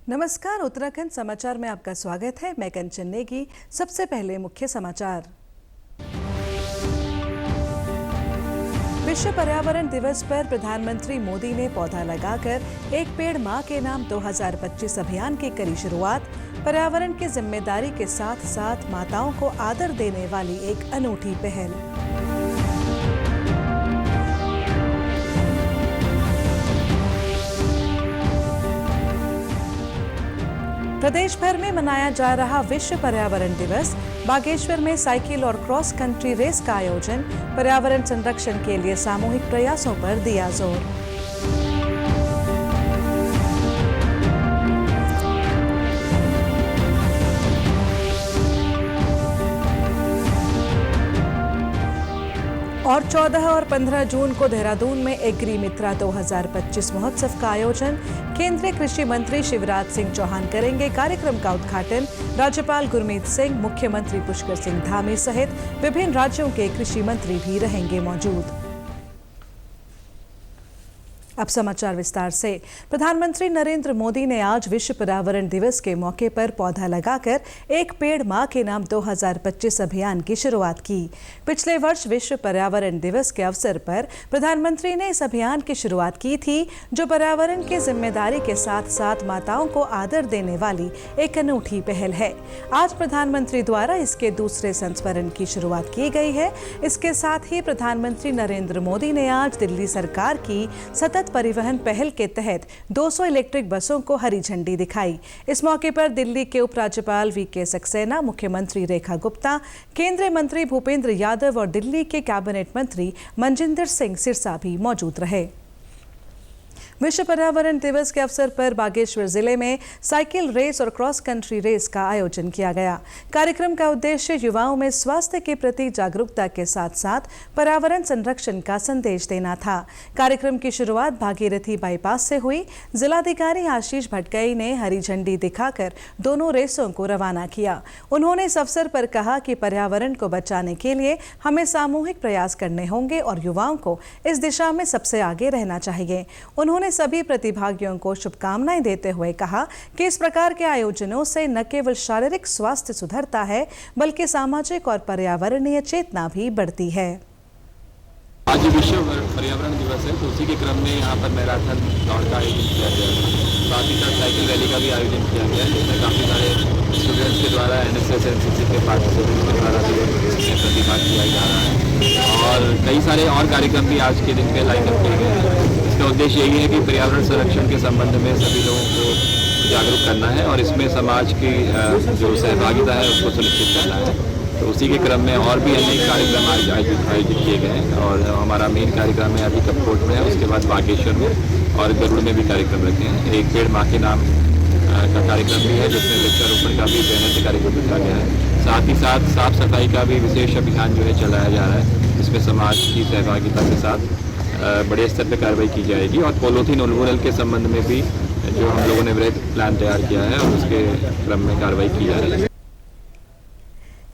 नमस्कार, उत्तराखंड समाचार में आपका स्वागत है। मैं कंचन नेगी। सबसे पहले मुख्य समाचार। विश्व पर्यावरण दिवस पर प्रधानमंत्री मोदी ने पौधा लगाकर एक पेड़ मां के नाम 2025 अभियान की करी शुरुआत। पर्यावरण की जिम्मेदारी के साथ साथ माताओं को आदर देने वाली एक अनूठी पहल। प्रदेश भर में मनाया जा रहा विश्व पर्यावरण दिवस। बागेश्वर में साइकिल और क्रॉस कंट्री रेस का आयोजन। पर्यावरण संरक्षण के लिए सामूहिक प्रयासों पर दिया जोर। और 14 और 15 जून को देहरादून में एग्री मित्रा 2025 महोत्सव का आयोजन। केंद्रीय कृषि मंत्री शिवराज सिंह चौहान करेंगे कार्यक्रम का उद्घाटन। राज्यपाल गुरमीत सिंह, मुख्यमंत्री पुष्कर सिंह धामी सहित विभिन्न राज्यों के कृषि मंत्री भी रहेंगे मौजूद। अब समाचार विस्तार से। प्रधानमंत्री नरेंद्र मोदी ने आज विश्व पर्यावरण दिवस के मौके पर पौधा लगाकर एक पेड़ मां के नाम 2025 अभियान की शुरुआत की। पिछले वर्ष विश्व पर्यावरण दिवस के अवसर पर प्रधानमंत्री ने इस अभियान की शुरुआत की थी, जो पर्यावरण की जिम्मेदारी के साथ साथ माताओं को आदर देने वाली एक अनूठी पहल है। आज प्रधानमंत्री द्वारा इसके दूसरे संस्करण की शुरुआत की गई है। इसके साथ ही प्रधानमंत्री नरेंद्र मोदी ने आज दिल्ली सरकार की सतत परिवहन पहल के तहत 200 इलेक्ट्रिक बसों को हरी झंडी दिखाई। इस मौके पर दिल्ली के उपराज्यपाल वीके सक्सेना, मुख्यमंत्री रेखा गुप्ता, केंद्रीय मंत्री भूपेंद्र यादव और दिल्ली के कैबिनेट मंत्री मनजिंदर सिंह सिरसा भी मौजूद रहे। विश्व पर्यावरण दिवस के अवसर पर बागेश्वर जिले में साइकिल रेस और क्रॉस कंट्री रेस का आयोजन किया गया। कार्यक्रम का उद्देश्य युवाओं में स्वास्थ्य के प्रति जागरूकता के साथ साथ पर्यावरण संरक्षण का संदेश देना था। कार्यक्रम की शुरुआत भागीरथी बाईपास से हुई। जिलाधिकारी आशीष भटगई ने हरी झंडी दिखाकर दोनों रेसों को रवाना किया। उन्होंने इस अवसर पर कहा कि पर्यावरण को बचाने के लिए हमें सामूहिक प्रयास करने होंगे और युवाओं को इस दिशा में सबसे आगे रहना चाहिए। उन्होंने सभी प्रतिभागियों को शुभकामनाएं देते हुए कहा कि इस प्रकार के आयोजनों से न केवल शारीरिक स्वास्थ्य सुधरता है, बल्कि सामाजिक और पर्यावरणीय चेतना भी बढ़ती है। आज विश्व पर्यावरण दिवस है, तो उसी के क्रम में यहाँ पर मैराथन दौड़ का आयोजन किया गया है। साथ ही साथ साइकिल रैली का भी आयोजन किया गया है, जिसमें काफ़ी सारे स्टूडेंट्स के द्वारा NSS NCC के पार्टिसिपेंट्स के द्वारा भी इसमें प्रतिभाग किया जा रहा है। और कई सारे और कार्यक्रम भी आज के दिन पे लाइन अप किए गए हैं। इसका उद्देश्य यही है कि पर्यावरण संरक्षण के संबंध में सभी लोगों को जागरूक करना है और इसमें समाज की जो सहभागिता है उसको सुनिश्चित करना है। तो उसी के क्रम में और भी अनेक कार्यक्रम आयोजित किए गए हैं और हमारा मेन कार्यक्रम है अभी कपकोट में है, उसके बाद बागेश्वर में और गरुड़ में भी कार्यक्रम रखे हैं। एक पेड़ मां के नाम का कार्यक्रम भी है, जिसमें वृक्षारोपण का भी बैनर से कार्यक्रम रखा गया है। साथ ही साथ साफ सफाई का भी विशेष अभियान जो है चलाया जा रहा है, जिसमें समाज की सहभागिता के साथ बड़े स्तर पर कार्रवाई की जाएगी। और पॉलीथीन उन्मूलन के संबंध में भी जो हम लोगों ने वृहद प्लान तैयार किया है और उसके क्रम में कार्रवाई की जा रही है।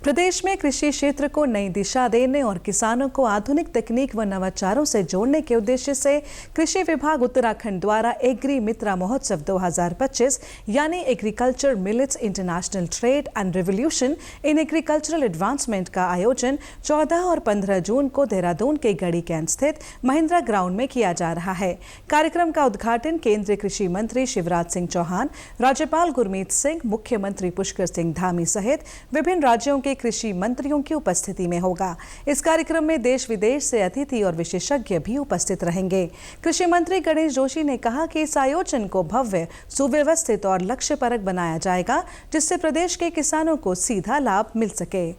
प्रदेश में कृषि क्षेत्र को नई दिशा देने और किसानों को आधुनिक तकनीक व नवाचारों से जोड़ने के उद्देश्य से कृषि विभाग उत्तराखंड द्वारा एग्री मित्रा महोत्सव 2025 यानी agriculture millets international trade and revolution in agricultural advancement का आयोजन 14 और 15 जून को देहरादून के गढ़ी कैंट स्थित महिंद्रा ग्राउंड में किया जा रहा है। कार्यक्रम का उद्घाटन केंद्रीय कृषि मंत्री शिवराज सिंह चौहान, राज्यपाल गुरमीत सिंह, मुख्यमंत्री पुष्कर सिंह धामी सहित विभिन्न राज्यों के कृषि मंत्रियों की उपस्थिति में होगा। इस कार्यक्रम में देश विदेश से अतिथि और विशेषज्ञ भी उपस्थित रहेंगे। कृषि मंत्री गणेश जोशी ने कहा कि इस आयोजन को भव्य, सुव्यवस्थित और लक्ष्यपरक बनाया जाएगा, जिससे प्रदेश के किसानों को सीधा लाभ मिल सके।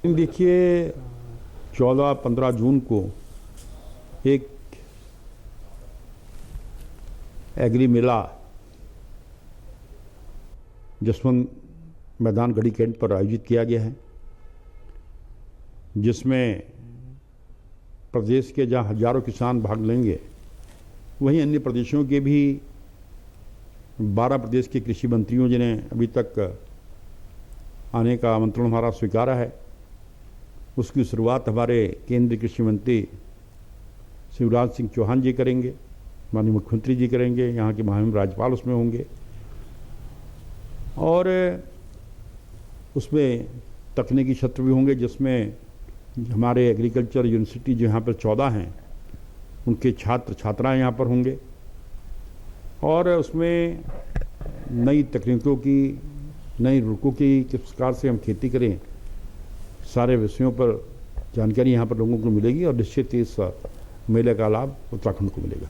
देखिए, 14-15 जून को एक एग्री मेला जसवंत मैदान गढ़ी कैंट पर आयोजित किया गया है, जिसमें प्रदेश के जहां हजारों किसान भाग लेंगे, वहीं अन्य प्रदेशों के भी 12 प्रदेश के कृषि मंत्रियों जिन्हें अभी तक आने का आमंत्रण हमारा स्वीकारा है, उसकी शुरुआत हमारे केंद्रीय कृषि मंत्री शिवराज सिंह चौहान जी करेंगे, माननीय मुख्यमंत्री जी करेंगे, यहाँ के महामहिम राज्यपाल उसमें होंगे और उसमें तकनीकी क्षेत्र भी होंगे, जिसमें हमारे एग्रीकल्चर यूनिवर्सिटी जो यहाँ पर 14 हैं, उनके छात्र छात्राएं यहाँ पर होंगे और उसमें नई तकनीकों की, नई रुकों की किस प्रकार से हम खेती करें, सारे विषयों पर जानकारी यहाँ पर लोगों को मिलेगी और निश्चित इस मेले का लाभ उत्तराखंड को मिलेगा।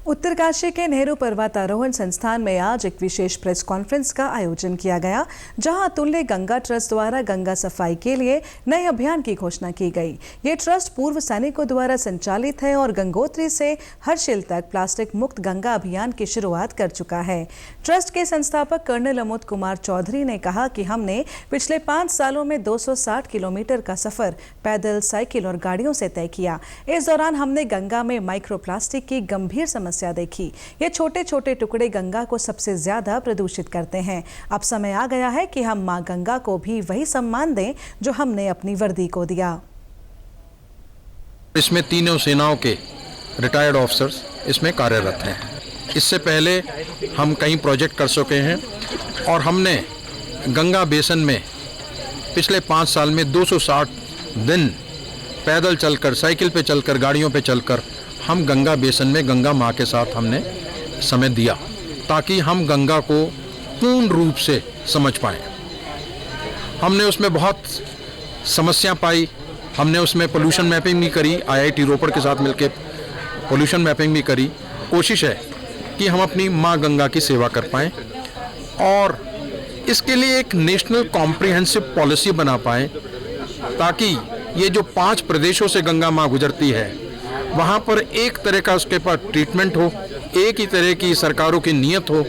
उत्तरकाशी के नेहरू पर्वतारोहण संस्थान में आज एक विशेष प्रेस कॉन्फ्रेंस का आयोजन किया गया, जहां अतुल्य गंगा ट्रस्ट द्वारा गंगा सफाई के लिए नए अभियान की घोषणा की गई। ये ट्रस्ट पूर्व सैनिकों द्वारा संचालित है और गंगोत्री से हर्षिल तक प्लास्टिक मुक्त गंगा अभियान की शुरुआत कर चुका है। ट्रस्ट के संस्थापक कर्नल अमोद कुमार चौधरी ने कहा कि हमने पिछले 5 सालों में 260 किलोमीटर का सफर पैदल, साइकिल और गाड़ियों से तय किया। इस दौरान हमने गंगा में माइक्रोप्लास्टिक की गंभीर समस्या देखी। ये छोटे छोटे टुकड़े गंगा को सबसे ज्यादा प्रदूषित करते हैं। अब समय आ गया है कि हम मां गंगा को भी वही सम्मान दें जो हमने अपनी वर्दी को दिया। इसमें तीनों सेनाओं के रिटायर्ड ऑफिसर्स इसमें कार्यरत हैं। इससे पहले हम कई प्रोजेक्ट कर चुके हैं और हमने गंगा बेसन में पिछले 5 साल में 260 दिन पैदल चलकर, साइकिल पे चलकर, गाड़ियों पे चलकर हम गंगा बेसन में गंगा माँ के साथ हमने समय दिया, ताकि हम गंगा को पूर्ण रूप से समझ पाएँ। हमने उसमें बहुत समस्या पाई। हमने उसमें पोल्यूशन मैपिंग भी करी, IIT रोपड़ के साथ मिलकर पोल्यूशन मैपिंग भी करी। कोशिश है कि हम अपनी माँ गंगा की सेवा कर पाएँ और इसके लिए एक नेशनल कॉम्प्रिहेंसिव पॉलिसी बना पाएँ, ताकि ये जो 5 प्रदेशों से गंगा माँ गुजरती है, वहाँ पर एक तरह का उसके पास ट्रीटमेंट हो, एक ही तरह की सरकारों की नीयत हो।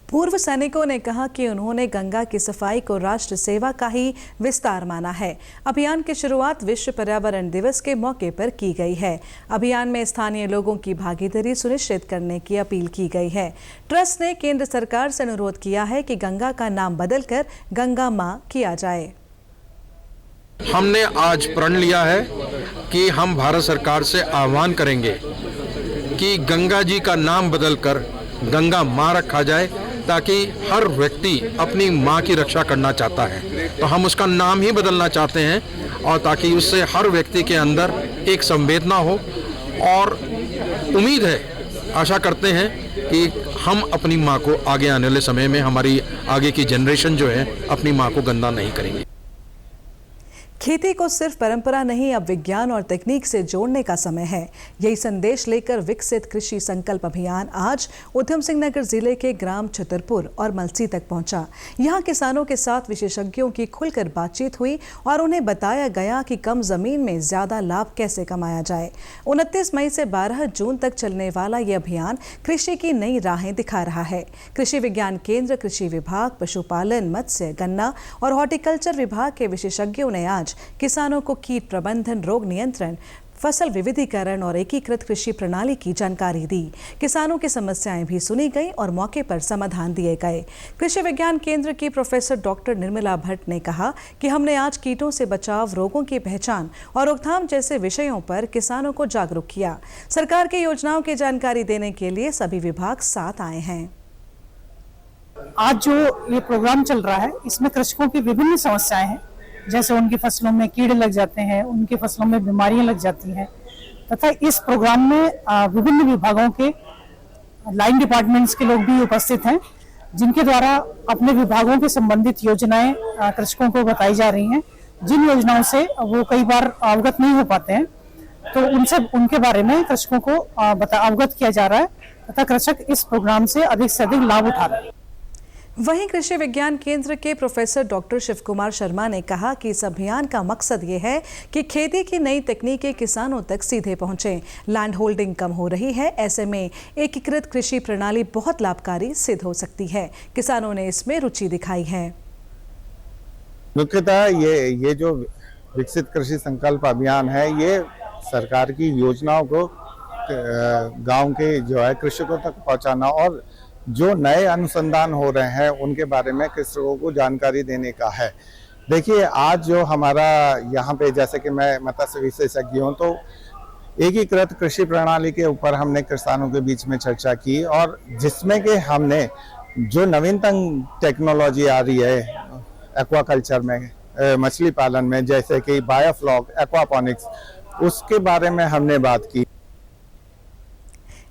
पूर्व सैनिकों ने कहा कि उन्होंने गंगा की सफाई को राष्ट्र सेवा का ही विस्तार माना है। अभियान की शुरुआत विश्व पर्यावरण दिवस के मौके पर की गई है। अभियान में स्थानीय लोगों की भागीदारी सुनिश्चित करने की अपील की गई है। ट्रस्ट ने केंद्र सरकार से अनुरोध किया है कि गंगा का नाम बदलकर गंगा मां किया जाए। हमने आज प्रण लिया है कि हम भारत सरकार से आह्वान करेंगे कि गंगा जी का नाम बदलकर गंगा माँ रखा जाए, ताकि हर व्यक्ति अपनी माँ की रक्षा करना चाहता है, तो हम उसका नाम ही बदलना चाहते हैं, और ताकि उससे हर व्यक्ति के अंदर एक संवेदना हो। और उम्मीद है, आशा करते हैं कि हम अपनी माँ को आगे आने वाले समय में, हमारी आगे की जनरेशन जो है, अपनी माँ को गंदा नहीं करेंगे। खेती को सिर्फ परंपरा नहीं, अब विज्ञान और तकनीक से जोड़ने का समय है। यही संदेश लेकर विकसित कृषि संकल्प अभियान आज उधम सिंह नगर जिले के ग्राम छतरपुर और मलसी तक पहुंचा। यहां किसानों के साथ विशेषज्ञों की खुलकर बातचीत हुई और उन्हें बताया गया कि कम जमीन में ज्यादा लाभ कैसे कमाया जाए। 29 मई से 12 जून तक चलने वाला ये अभियान कृषि की नई राहें दिखा रहा है। कृषि विज्ञान केंद्र, कृषि विभाग, पशुपालन, मत्स्य, गन्ना और हॉर्टिकल्चर विभाग के विशेषज्ञों ने आज किसानों को कीट प्रबंधन, रोग नियंत्रण, फसल विविधीकरण और एकीकृत कृषि प्रणाली की जानकारी दी। किसानों की समस्याएं भी सुनी गई और मौके पर समाधान दिए गए। कृषि विज्ञान केंद्र की प्रोफेसर डॉक्टर निर्मला भट्ट ने कहा कि हमने आज कीटों से बचाव, रोगों की पहचान और रोकथाम जैसे विषयों पर किसानों को जागरूक किया। सरकार की योजनाओं की जानकारी देने के लिए सभी विभाग साथ आए हैं। आज जो ये प्रोग्राम चल रहा है, इसमें कृषकों की विभिन्न समस्याएं हैं, जैसे उनकी फसलों में कीड़े लग जाते हैं, उनकी फसलों में बीमारियां लग जाती हैं, तथा इस प्रोग्राम में विभिन्न विभागों के लाइन डिपार्टमेंट्स के लोग भी उपस्थित हैं, जिनके द्वारा अपने विभागों के संबंधित योजनाएं कृषकों को बताई जा रही हैं। जिन योजनाओं से वो कई बार अवगत नहीं हो पाते हैं, तो उनके बारे में कृषकों को अवगत किया जा रहा है तथा कृषक इस प्रोग्राम से अधिक लाभ उठा रहे हैं। वहीं कृषि विज्ञान केंद्र के प्रोफेसर डॉक्टर शिव कुमार शर्मा ने कहा कि इस अभियान का मकसद ये है कि खेती की नई तकनीकें किसानों तक सीधे पहुंचे। लैंड होल्डिंग कम हो रही है, ऐसे में एकीकृत कृषि प्रणाली बहुत लाभकारी सिद्ध हो सकती है। किसानों ने इसमें रुचि दिखाई है। मुख्यतः ये जो विकसित कृषि संकल्प अभियान है, ये सरकार की योजनाओं को गांव के जो है कृषकों तक पहुंचाना और जो नए अनुसंधान हो रहे हैं उनके बारे में कृषकों को जानकारी देने का है। देखिए, आज जो हमारा यहाँ पे, जैसे कि मैं मत्स्य विशेषज्ञ हूँ, तो एकीकृत कृषि प्रणाली के ऊपर हमने किसानों के बीच में चर्चा की और जिसमें कि हमने जो नवीनतम टेक्नोलॉजी आ रही है एक्वाकल्चर में, मछली पालन में, जैसे कि बायोफ्लॉक, एक्वापॉनिक्स, उसके बारे में हमने बात की।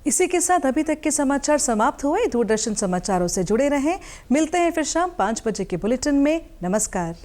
इसी के साथ अभी तक के समाचार समाप्त हुए। दूरदर्शन समाचारों से जुड़े रहें। मिलते हैं फिर शाम 5 बजे के बुलेटिन में। नमस्कार।